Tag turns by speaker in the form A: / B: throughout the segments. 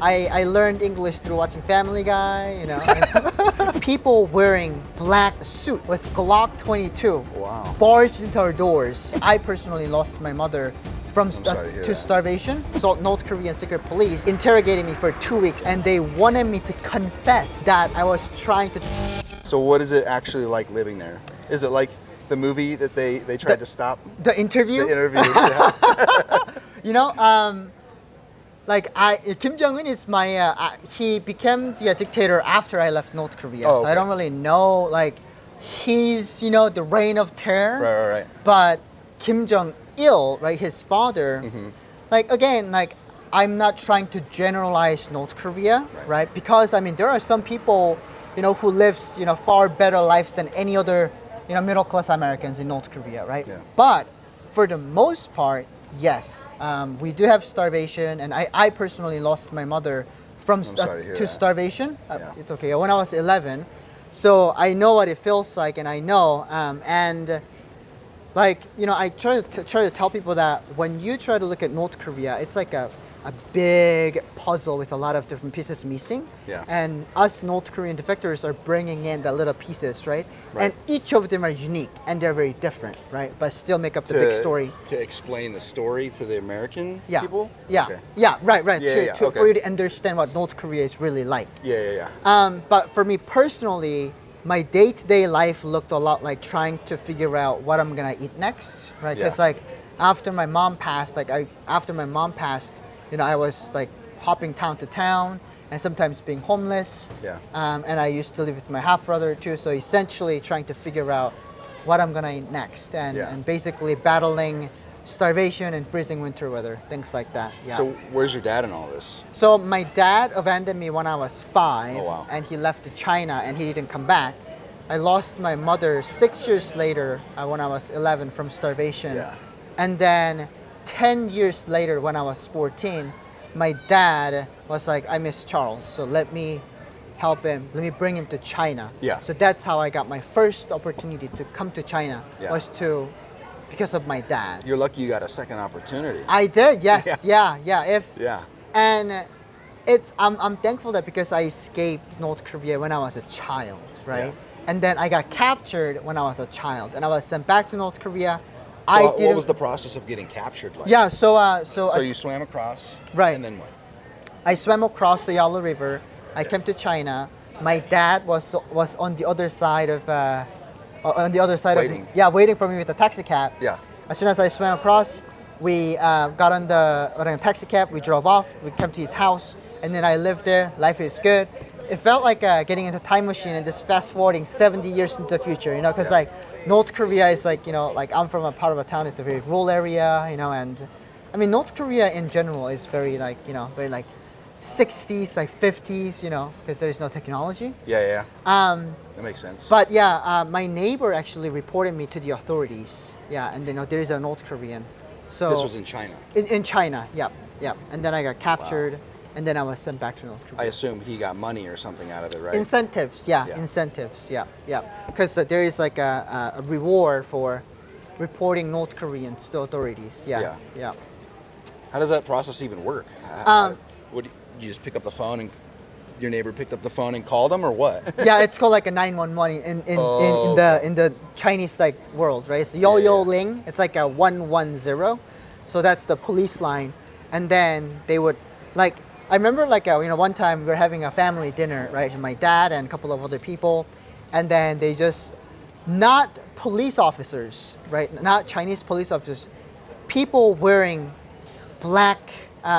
A: I learned English through watching Family Guy, you know. People wearing black suit with Glock 22
B: Wow.
A: barged into our doors. I personally lost my mother from
B: to
A: starvation. So North Korean secret police interrogated me for 2 weeks and they wanted me to confess that I was trying to...
B: So what is it actually like living there? Is it like the movie that they tried to stop?
A: The interview?
B: The interview, yeah.
A: You know, Kim Jong-un is my, he became the dictator after I left North Korea.
B: Oh, okay.
A: So I don't really know, like, he's, you know, the reign of terror.
B: Right.
A: But Kim Jong-il, right, his father, like, again, like, I'm not trying to generalize North Korea, right? Because, I mean, there are some people, you know, who lives, you know, far better lives than any other, you know, middle-class Americans in North Korea, right? Yeah. But for the most part, yes, we do have starvation, and I personally lost my mother from starvation.
B: Yeah.
A: It's okay. When I was 11, so I know what it feels like, and I know, and like, you know, I try to tell people that when you try to look at North Korea, it's like a big puzzle with a lot of different pieces missing.
B: Yeah.
A: And us North Korean defectors are bringing in the little pieces, right? And each of them are unique and they're very different, right? But still make up the big story.
B: To explain the story to the American people?
A: Yeah.
B: Okay.
A: Yeah, right.
B: Yeah,
A: For you to understand what North Korea is really like.
B: Yeah.
A: But for me personally, my day-to-day life looked a lot like trying to figure out what I'm gonna eat next, right? Because like after my mom passed, you know, I was like hopping town to town and sometimes being homeless.
B: Yeah.
A: And I used to live with my half brother too. So essentially trying to figure out what I'm gonna eat next and basically battling starvation and freezing winter weather, things like that. Yeah.
B: So where's your dad in all this?
A: So my dad abandoned me when I was 5
B: Oh, wow.
A: and he left to China and he didn't come back. I lost my mother 6 years later when I was 11 from starvation.
B: Yeah.
A: And then 10 years later when I was 14, my dad was like, I miss Charles, so let me help him, let me bring him to China.
B: Yeah.
A: So that's how I got my first opportunity to come to China, was because of my dad.
B: You're lucky you got a second opportunity.
A: I did, yes, yeah. And I'm thankful that because I escaped North Korea when I was a child, right? Yeah. And then I got captured when I was a child, and I was sent back to North Korea.
B: What was the process of getting captured like?
A: Yeah, so
B: you swam across,
A: right?
B: And then what?
A: I swam across the Yalu River. I came to China. My dad was on the other side of waiting for me with a taxi cab.
B: Yeah.
A: As soon as I swam across, we got on a taxi cab. We drove off. We came to his house, and then I lived there. Life is good. It felt like getting into a time machine and just fast forwarding 70 years into the future. You know, because like North Korea is like, you know, like I'm from a part of a town. It's a very rural area. You know, and I mean North Korea in general is very like, you know, very like 60s, like 50s, you know, because there's no technology.
B: Yeah. That makes sense.
A: But yeah, my neighbor actually reported me to the authorities. Yeah, and you know, there is a North Korean. So
B: this was in China?
A: In China, yeah. And then I got captured, and then I was sent back to North Korea.
B: I assume he got money or something out of it, right?
A: Incentives, incentives, yeah. Because there is like a reward for reporting North Koreans to authorities. Yeah.
B: How does that process even work? You just pick up the phone and your neighbor picked up the phone and called them, or what? Yeah,
A: it's called like a 911 in the Chinese like world, right? It's yo ling. It's like a 110. So that's the police line, and then they would like. I remember like you know, one time we were having a family dinner, right? My dad and a couple of other people, and then they just not police officers, right? Not Chinese police officers, people wearing black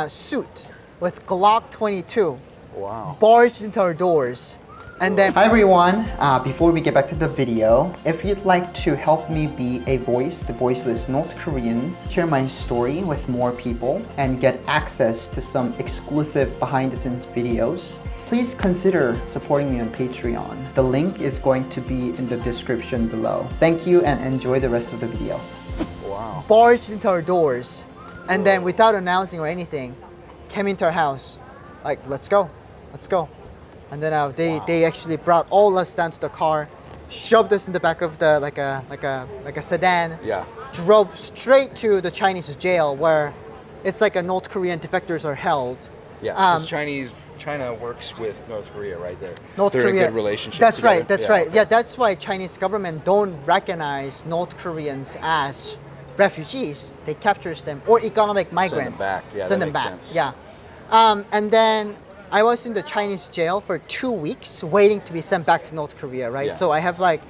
A: suit with Glock 22.
B: Wow.
A: Barged into our doors. And then, hi everyone, before we get back to the video, if you'd like to help me be a voice to voiceless North Koreans, share my story with more people, and get access to some exclusive behind the scenes videos, please consider supporting me on Patreon. The link is going to be in the description below. Thank you and enjoy the rest of the video.
B: Wow.
A: Barged into our doors, and then without announcing or anything, came into our house, like, let's go. And then they actually brought all us down to the car, shoved us in the back of the like a sedan.
B: Yeah.
A: Drove straight to the Chinese jail where it's like a North Korean defectors are held.
B: Yeah, because China works with North Korea, right?
A: North
B: They're
A: Korea.
B: in a good relationship.
A: That's
B: together.
A: right. That's
B: Yeah,
A: right.
B: okay.
A: Yeah, that's why Chinese government don't recognize North Koreans as refugees. They capture them or economic migrants.
B: Send them back. Yeah,
A: Send
B: that
A: them
B: makes
A: back.
B: sense.
A: Yeah. And then I was in the Chinese jail for 2 weeks waiting to be sent back to North Korea, right?
B: Yeah.
A: So I have like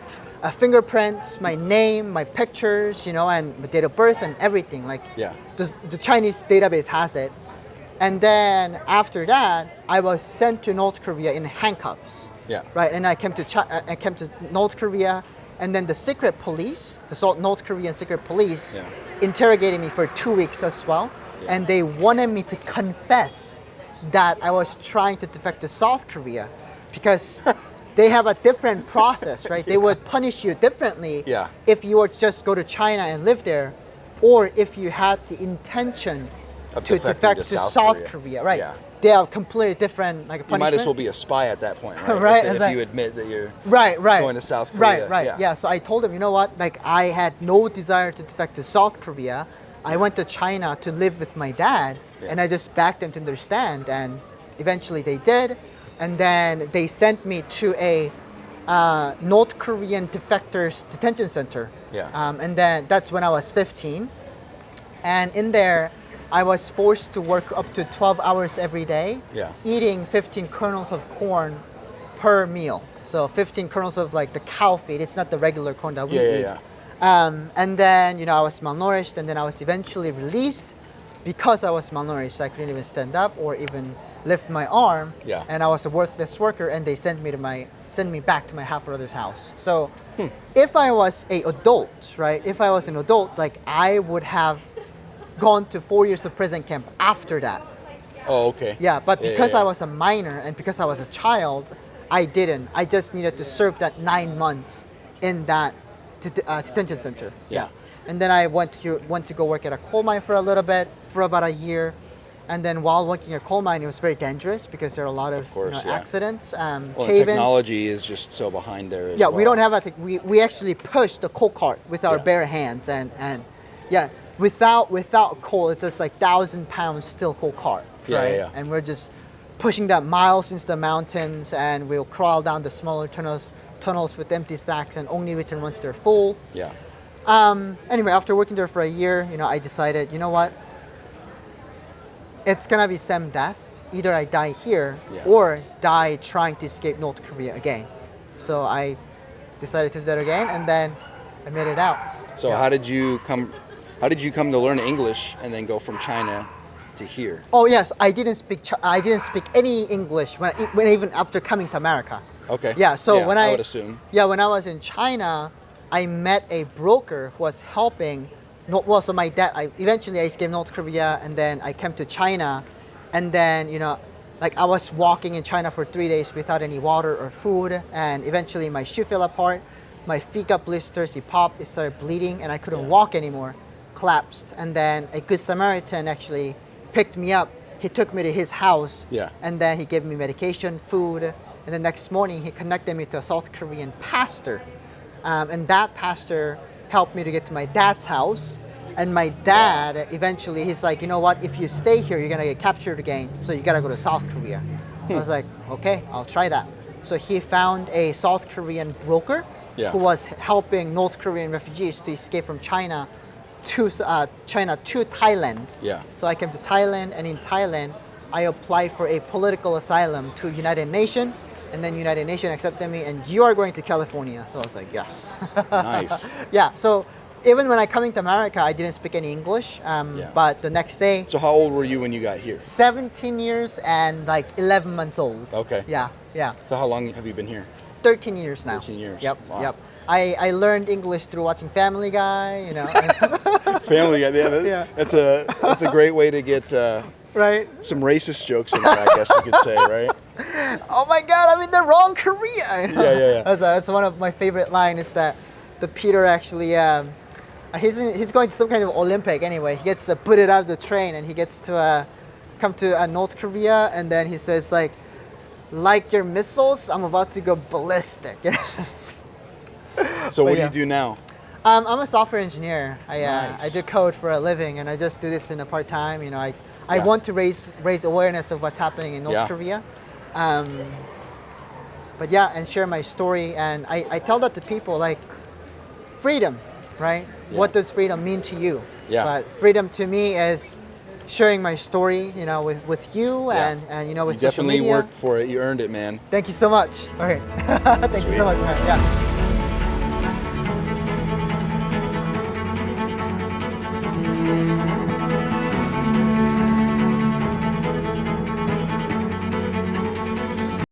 A: fingerprints, my name, my pictures, and my date of birth and everything. Like
B: Yeah.
A: the Chinese database has it. And then after that, I was sent to North Korea in handcuffs.
B: Yeah.
A: Right, and I came to North Korea, and then the secret police, North Korean secret police,
B: Yeah.
A: interrogated me for 2 weeks as well,
B: Yeah.
A: and they wanted me to confess that I was trying to defect to South Korea, because they have a different process, right? They would punish you differently
B: Yeah.
A: if you were just go to China and live there, or if you had the intention
B: Of
A: to
B: defecting
A: defect
B: to
A: to
B: South
A: South
B: Korea.
A: Korea, right?
B: Yeah.
A: They are completely different, like a
B: You
A: punishment.
B: might as well be a spy at that point, right?
A: Right,
B: If,
A: it's
B: if
A: like-
B: you admit that you're
A: Right.
B: going to South Korea.
A: Right. Yeah. So I told him, you know what? Like, I had no desire to defect to South Korea. I went to China to live with my dad,
B: Yeah.
A: and I just begged them to understand. And eventually they did. And then they sent me to a North Korean defectors detention center.
B: Yeah.
A: And then that's when I was 15. And in there, I was forced to work up to 12 hours every day,
B: Yeah.
A: eating 15 kernels of corn per meal. So 15 kernels of like the cow feed. It's not the regular corn that we eat.
B: Yeah.
A: And then, I was malnourished, and then I was eventually released because I was malnourished. I couldn't even stand up or even lift my arm.
B: Yeah.
A: And I was a worthless worker, and they sent me back to my half brother's house. So if I was an adult, right? If I was an adult, like, I would have gone to 4 years of prison camp after that.
B: Oh, okay.
A: Yeah, but because
B: yeah.
A: I was a minor and because I was a child, I didn't. I just needed to serve that 9 months in that detention center.
B: Yeah.
A: And then I went to go work at a coal mine for a little bit, for about a year. And then while working at a coal mine, it was very dangerous because there are a lot of
B: course, yeah.
A: accidents,
B: Well,
A: cave-ins.
B: technology is just so behind there. As
A: Yeah,
B: well.
A: we don't have we actually push the coal cart with our
B: Yeah.
A: bare hands, and yeah, without coal, it's just like 1,000-pound steel coal cart,
B: Yeah,
A: right?
B: yeah.
A: And we're just pushing that miles into the mountains, and we'll crawl down the smaller tunnels with empty sacks, and only return once they're full.
B: Yeah.
A: Anyway, after working there for a year, I decided, you know what? It's gonna be same death. Either I die here
B: Yeah.
A: or die trying to escape North Korea again. So I decided to do that again, and then I made it out.
B: So
A: Yeah.
B: how did you come to learn English and then go from China to here?
A: Oh yes, I didn't speak any English when even after coming to America.
B: Okay.
A: Yeah. So when
B: I would assume.
A: Yeah, when I was in China, I met a broker who was helping. So my dad. Eventually I escaped North Korea, and then I came to China, and then like I was walking in China for 3 days without any water or food, and eventually my shoe fell apart, my feet got blisters, it popped, it started bleeding, and I couldn't walk anymore, collapsed, and then a Good Samaritan actually picked me up. He took me to his house,
B: Yeah.
A: and then he gave me medication, food, and the next morning he connected me to a South Korean pastor, and that pastor helped me to get to my dad's house. And my dad, eventually, he's like, you know what? If you stay here, you're gonna get captured again. So you gotta go to South Korea. I was like, okay, I'll try that. So he found a South Korean broker
B: Yeah.
A: who was helping North Korean refugees to escape from China to Thailand.
B: Yeah.
A: So I came to Thailand, and in Thailand, I applied for a political asylum to United Nations, and then United Nations accepted me, and you are going to California. So I was like, yes.
B: Nice.
A: Yeah. So even when I coming to America, I didn't speak any English.
B: Yeah.
A: But the next day,
B: So how old were you when you got here?
A: 17 years and like 11 months old.
B: Okay.
A: Yeah. Yeah.
B: So how long have you been here?
A: 13 years now.
B: 13 years.
A: Yep.
B: Wow.
A: Yep. I learned English through watching Family Guy.
B: Family Guy. Yeah,
A: Yeah.
B: That's a great way to get
A: Right.
B: some racist jokes in there, I guess you could say, right?
A: Oh my God! I'm in the wrong Korea.
B: Yeah.
A: That's one of my favorite lines. Is that the Peter actually he's going to some kind of Olympic anyway. He gets put out of the train, and he gets to come to North Korea, and then he says like your missiles, I'm about to go ballistic.
B: So what do
A: yeah.
B: you do now?
A: I'm a software engineer. I
B: Nice.
A: do code for a living, and I just do this in a part time. I
B: Yeah.
A: want to raise awareness of what's happening in North
B: Yeah.
A: Korea. But yeah, and share my story. And I tell that to people, like, freedom, right?
B: Yeah.
A: What does freedom mean to you?
B: Yeah.
A: But freedom to me is sharing my story, you know, with you
B: Yeah.
A: and you know, with
B: You
A: social
B: definitely
A: media.
B: worked for it. You earned it, man.
A: Thank you so much. Okay. Thank you
B: Sweet.
A: so much, man. Yeah.